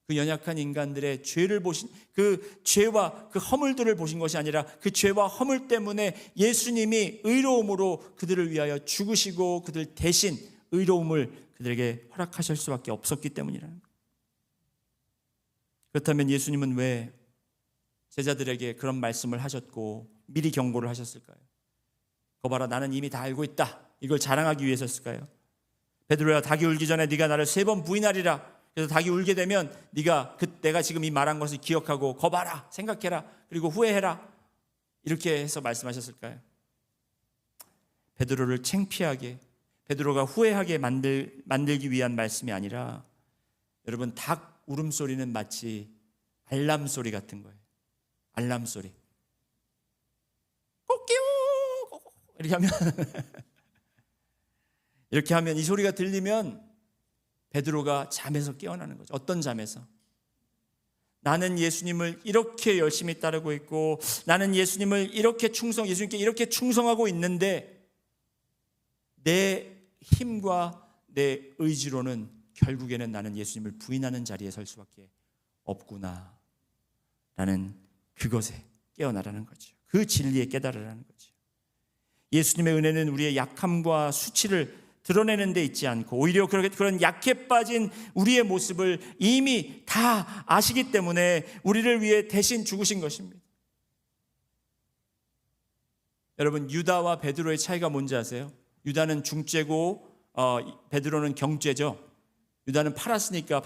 그 연약한 인간들의 죄를 보신 그 죄와 그 허물들을 보신 것이 아니라 그 죄와 허물 때문에 예수님이 의로움으로 그들을 위하여 죽으시고 그들 대신 의로움을 그들에게 허락하실 수밖에 없었기 때문이라는 거예요. 그렇다면 예수님은 왜 제자들에게 그런 말씀을 하셨고 미리 경고를 하셨을까요? 거 봐라 나는 이미 다 알고 있다. 이걸 자랑하기 위해서였을까요? 베드로야 닭이 울기 전에 네가 나를 3번 부인하리라. 그래서 닭이 울게 되면 네가 내가 지금 이 말한 것을 기억하고 거 봐라 생각해라 그리고 후회해라 이렇게 해서 말씀하셨을까요? 베드로를 창피하게 베드로가 후회하게 만들기 위한 말씀이 아니라 여러분 닭 울음소리는 마치 알람 소리 같은 거예요. 알람 소리. 꼬끼우 이렇게 하면 이 소리가 들리면 베드로가 잠에서 깨어나는 거죠. 어떤 잠에서? 나는 예수님을 이렇게 열심히 따르고 있고 나는 예수님을 이렇게 예수님께 이렇게 충성하고 있는데 내 힘과 내 의지로는 결국에는 나는 예수님을 부인하는 자리에 설 수밖에 없구나 라는 그것에 깨어나라는 거죠. 그 진리에 깨달으라는 거죠. 예수님의 은혜는 우리의 약함과 수치를 드러내는 데 있지 않고 오히려 그런 약해 빠진 우리의 모습을 이미 다 아시기 때문에 우리를 위해 대신 죽으신 것입니다. 여러분 유다와 베드로의 차이가 뭔지 아세요? 유다는 중죄고 베드로는 경죄죠. 유다는 팔아넘겼으니까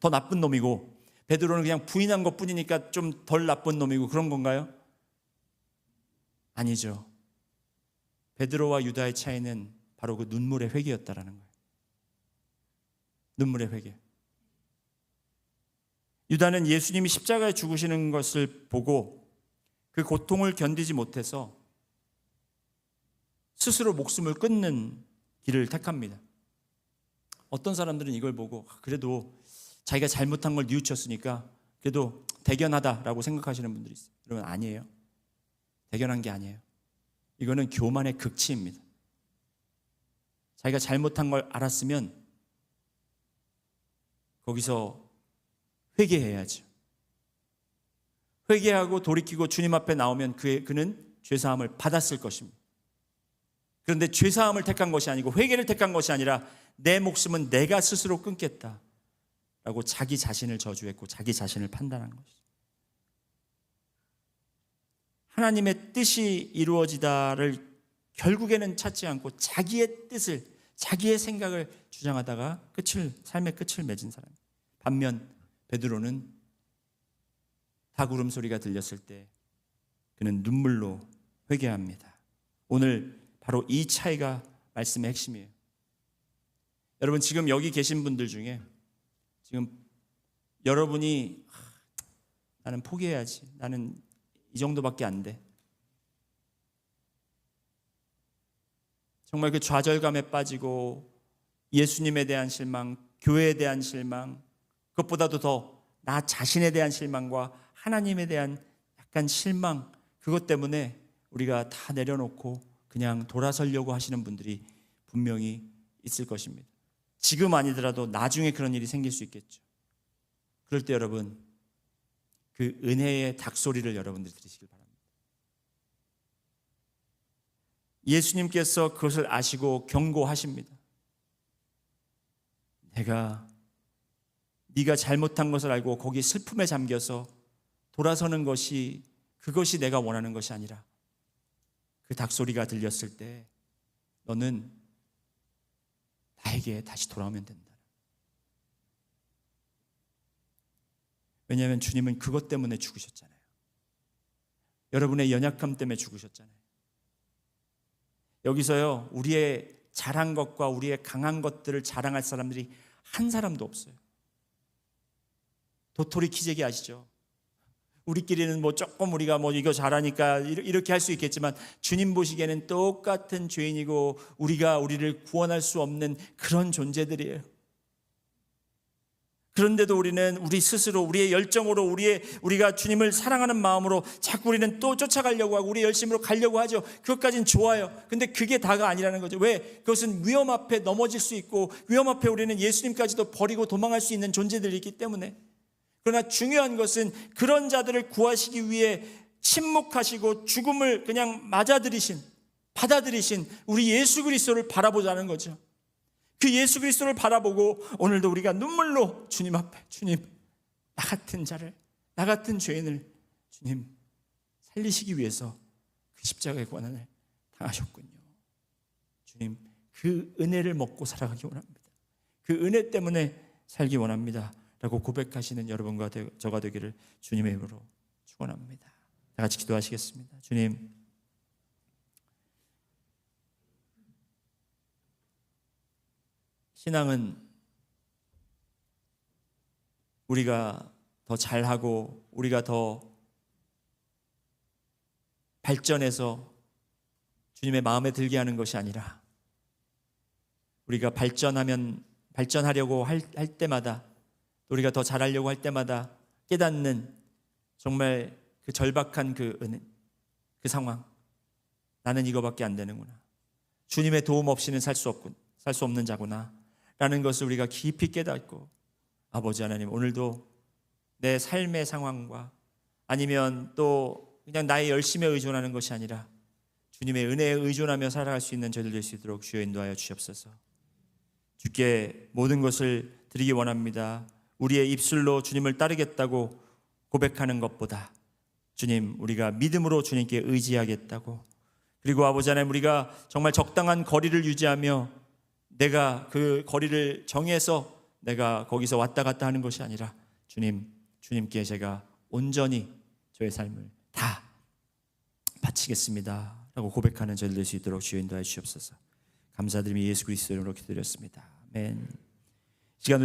더 나쁜 놈이고 베드로는 그냥 부인한 것뿐이니까 좀 덜 나쁜 놈이고 그런 건가요? 아니죠. 베드로와 유다의 차이는 바로 그 눈물의 회개였다라는 거예요. 눈물의 회개. 유다는 예수님이 십자가에 죽으시는 것을 보고 그 고통을 견디지 못해서 스스로 목숨을 끊는 길을 택합니다. 어떤 사람들은 이걸 보고 그래도 자기가 잘못한 걸 뉘우쳤으니까 그래도 대견하다라고 생각하시는 분들이 있어요. 여러분 아니에요. 대견한 게 아니에요. 이거는 교만의 극치입니다. 자기가 잘못한 걸 알았으면 거기서 회개해야죠. 회개하고 돌이키고 주님 앞에 나오면 그는 죄사함을 받았을 것입니다. 그런데 죄사함을 택한 것이 아니고 회개를 택한 것이 아니라 내 목숨은 내가 스스로 끊겠다라고 자기 자신을 저주했고 자기 자신을 판단한 것이죠. 하나님의 뜻이 이루어지다를 결국에는 찾지 않고 자기의 뜻을 자기의 생각을 주장하다가 삶의 끝을 맺은 사람. 반면 베드로는 닭 울음소리가 들렸을 때 그는 눈물로 회개합니다. 오늘 바로 이 차이가 말씀의 핵심이에요. 여러분 지금 여기 계신 분들 중에 지금 여러분이 나는 포기해야지. 나는 이 정도밖에 안 돼. 정말 그 좌절감에 빠지고 예수님에 대한 실망, 교회에 대한 실망, 그것보다도 더 나 자신에 대한 실망과 하나님에 대한 약간 실망, 그것 때문에 우리가 다 내려놓고 그냥 돌아서려고 하시는 분들이 분명히 있을 것입니다. 지금 아니더라도 나중에 그런 일이 생길 수 있겠죠. 그럴 때 여러분, 그 은혜의 닭소리를 여러분들이 들으시길 바랍니다. 예수님께서 그것을 아시고 경고하십니다. 네가 잘못한 것을 알고 거기 슬픔에 잠겨서 돌아서는 것이, 그것이 내가 원하는 것이 아니라 그 닭소리가 들렸을 때 너는 나에게 다시 돌아오면 된다. 왜냐하면 주님은 그것 때문에 죽으셨잖아요. 여러분의 연약함 때문에 죽으셨잖아요. 여기서요, 우리의 잘한 것과 우리의 강한 것들을 자랑할 사람들이 한 사람도 없어요. 도토리 키재기 아시죠? 우리끼리는 뭐 조금 우리가 뭐 이거 잘하니까 이렇게 할 수 있겠지만 주님 보시기에는 똑같은 죄인이고 우리가 우리를 구원할 수 없는 그런 존재들이에요. 그런데도 우리는 우리 스스로 우리의 열정으로 우리가 주님을 사랑하는 마음으로 자꾸 우리는 또 쫓아가려고 하고 우리의 열심으로 가려고 하죠. 그것까지는 좋아요. 근데 그게 다가 아니라는 거죠. 왜? 그것은 위험 앞에 넘어질 수 있고 위험 앞에 우리는 예수님까지도 버리고 도망할 수 있는 존재들이 있기 때문에. 그러나 중요한 것은 그런 자들을 구하시기 위해 침묵하시고 죽음을 그냥 받아들이신 우리 예수 그리스도를 바라보자는 거죠. 그 예수 그리스도를 바라보고 오늘도 우리가 눈물로 주님 앞에, 주님, 나 같은 자를, 나 같은 죄인을 주님 살리시기 위해서 그 십자가의 고난을 당하셨군요. 주님, 그 은혜를 먹고 살아가기 원합니다. 그 은혜 때문에 살기 원합니다 라고 고백하시는 여러분과 저가 되기를 주님의 이름으로 축원합니다. 다 같이 기도하시겠습니다. 주님, 신앙은 우리가 더 잘하고 우리가 더 발전해서 주님의 마음에 들게 하는 것이 아니라 우리가 발전하려고 할 때마다, 우리가 더 잘하려고 할 때마다 깨닫는 정말 그 절박한 그 상황, 나는 이거밖에 안 되는구나, 주님의 도움 없이는 살 수 없는 자구나 라는 것을 우리가 깊이 깨닫고, 아버지 하나님, 오늘도 내 삶의 상황과 아니면 또 그냥 나의 열심에 의존하는 것이 아니라 주님의 은혜에 의존하며 살아갈 수 있는 저희들 될 수 있도록 주여 인도하여 주시옵소서. 주께 모든 것을 드리기 원합니다. 우리의 입술로 주님을 따르겠다고 고백하는 것보다 주님, 우리가 믿음으로 주님께 의지하겠다고, 그리고 아버지 하나님, 우리가 정말 적당한 거리를 유지하며 내가 그 거리를 정해서 내가 거기서 왔다 갔다 하는 것이 아니라 주님께 제가 온전히 저의 삶을 다 바치겠습니다 라고 고백하는 저희들 될 수 있도록 주여 인도하여 주시옵소서. 감사드리며 예수 그리스도 이름으로 기도드렸습니다. 아멘.